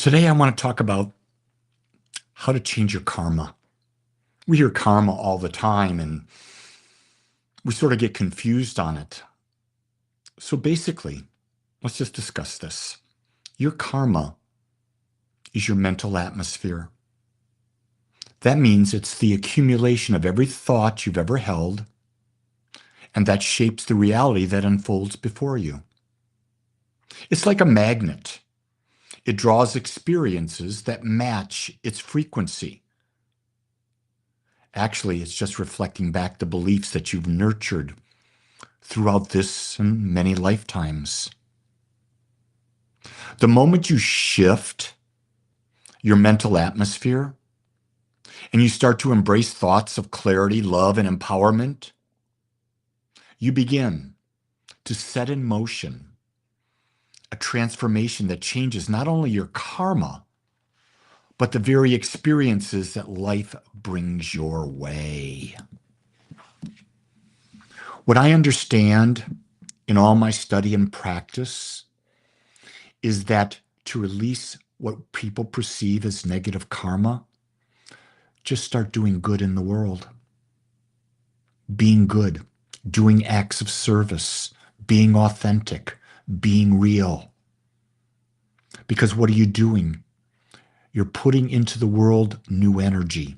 Today, I want to talk about how to change your karma. We hear karma all the time and we sort of get confused on it. So basically, let's just discuss this. Your karma is your mental atmosphere. That means it's the accumulation of every thought you've ever held, and that shapes the reality that unfolds before you. It's like a magnet. It draws experiences that match its frequency. Actually, it's just reflecting back the beliefs that you've nurtured throughout this and many lifetimes. The moment you shift your mental atmosphere and you start to embrace thoughts of clarity, love, and empowerment, you begin to set in motion a transformation that changes not only your karma, but the very experiences that life brings your way. What I understand in all my study and practice is that to release what people perceive as negative karma, just start doing good in the world. Being good, doing acts of service, being authentic, being real. Because what are you doing? You're putting into the world new energy.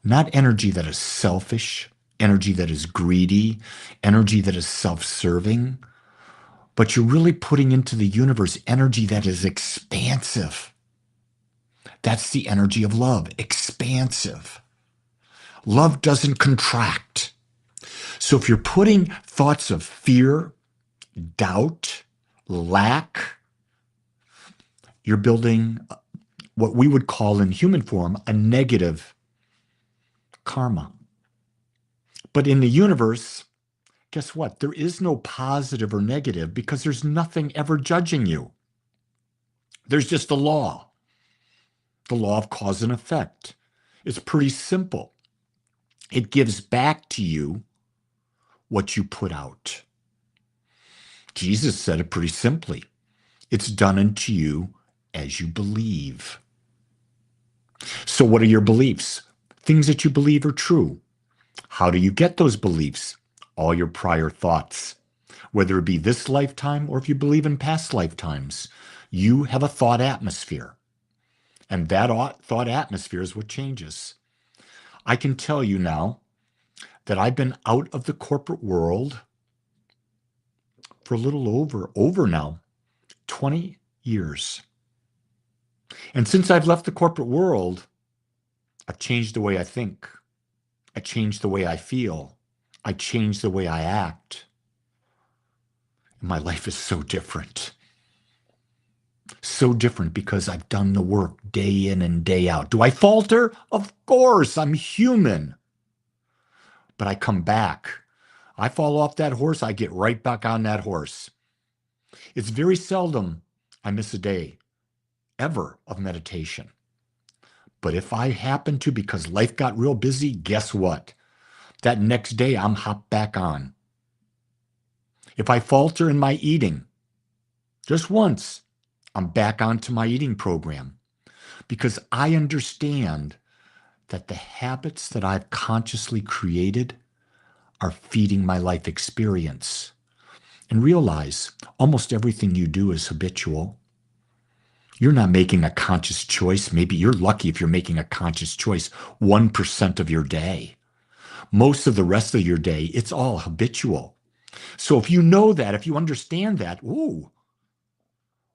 Not energy that is selfish, energy that is greedy, energy that is self-serving, but you're really putting into the universe energy that is expansive. That's the energy of love, expansive. Love doesn't contract. So if you're putting thoughts of fear, doubt, lack, you're building what we would call in human form a negative karma. But in the universe, guess what? There is no positive or negative because there's nothing ever judging you. There's just the law of cause and effect. It's pretty simple. It gives back to you what you put out. Jesus said it pretty simply. It's done unto you as you believe. So what are your beliefs? Things that you believe are true. How do you get those beliefs? All your prior thoughts. Whether it be this lifetime or if you believe in past lifetimes, you have a thought atmosphere. And that thought atmosphere is what changes. I can tell you now that I've been out of the corporate world for a little over now, 20 years. And since I've left the corporate world, I've changed the way I think. I changed the way I feel. I changed the way I act. And my life is so different. So different because I've done the work day in and day out. Do I falter? Of course, I'm human. But I come back. I fall off that horse, I get right back on that horse. It's very seldom I miss a day, ever, of meditation. But if I happen to, because life got real busy, guess what? That next day, I'm hopped back on. If I falter in my eating, just once, I'm back onto my eating program because I understand that the habits that I've consciously created are feeding my life experience. And realize almost everything you do is habitual. You're not making a conscious choice. Maybe you're lucky if you're making a conscious choice 1% of your day. Most of the rest of your day, it's all habitual. So if you know that, if you understand that, ooh,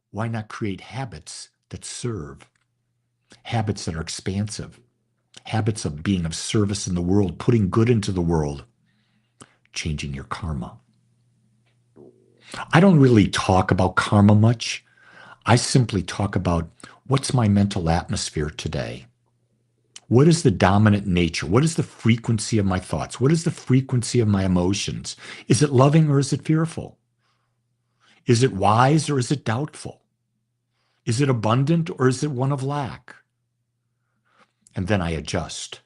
why not create habits that serve? Habits that are expansive. Habits of being of service in the world, putting good into the world, changing your karma. I don't really talk about karma much. I simply talk about what's my mental atmosphere today? What is the dominant nature? What is the frequency of my thoughts? What is the frequency of my emotions? Is it loving or is it fearful? Is it wise or is it doubtful? Is it abundant or is it one of lack? And then I adjust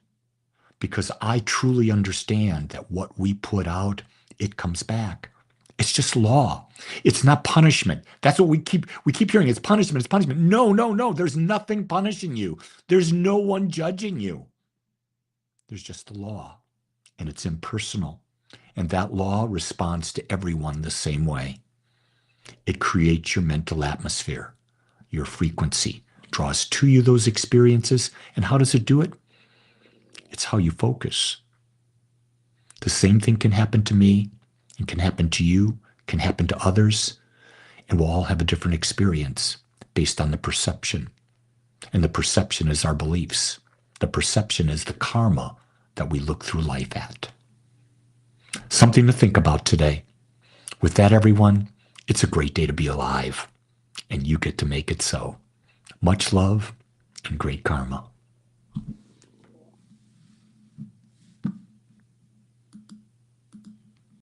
because I truly understand that what we put out, it comes back. It's just law. It's not punishment. That's what we keep hearing. It's punishment. It's punishment. No, no, no. There's nothing punishing you. There's no one judging you. There's just the law, and it's impersonal. And that law responds to everyone the same way. It creates your mental atmosphere. Your frequency draws to you those experiences. And how does it do it? It's how you focus. The same thing can happen to me, and can happen to you, can happen to others, and we'll all have a different experience based on the perception. And the perception is our beliefs. The perception is the karma that we look through life at. Something to think about today. With that, everyone, it's a great day to be alive, and you get to make it so. Much love and great karma.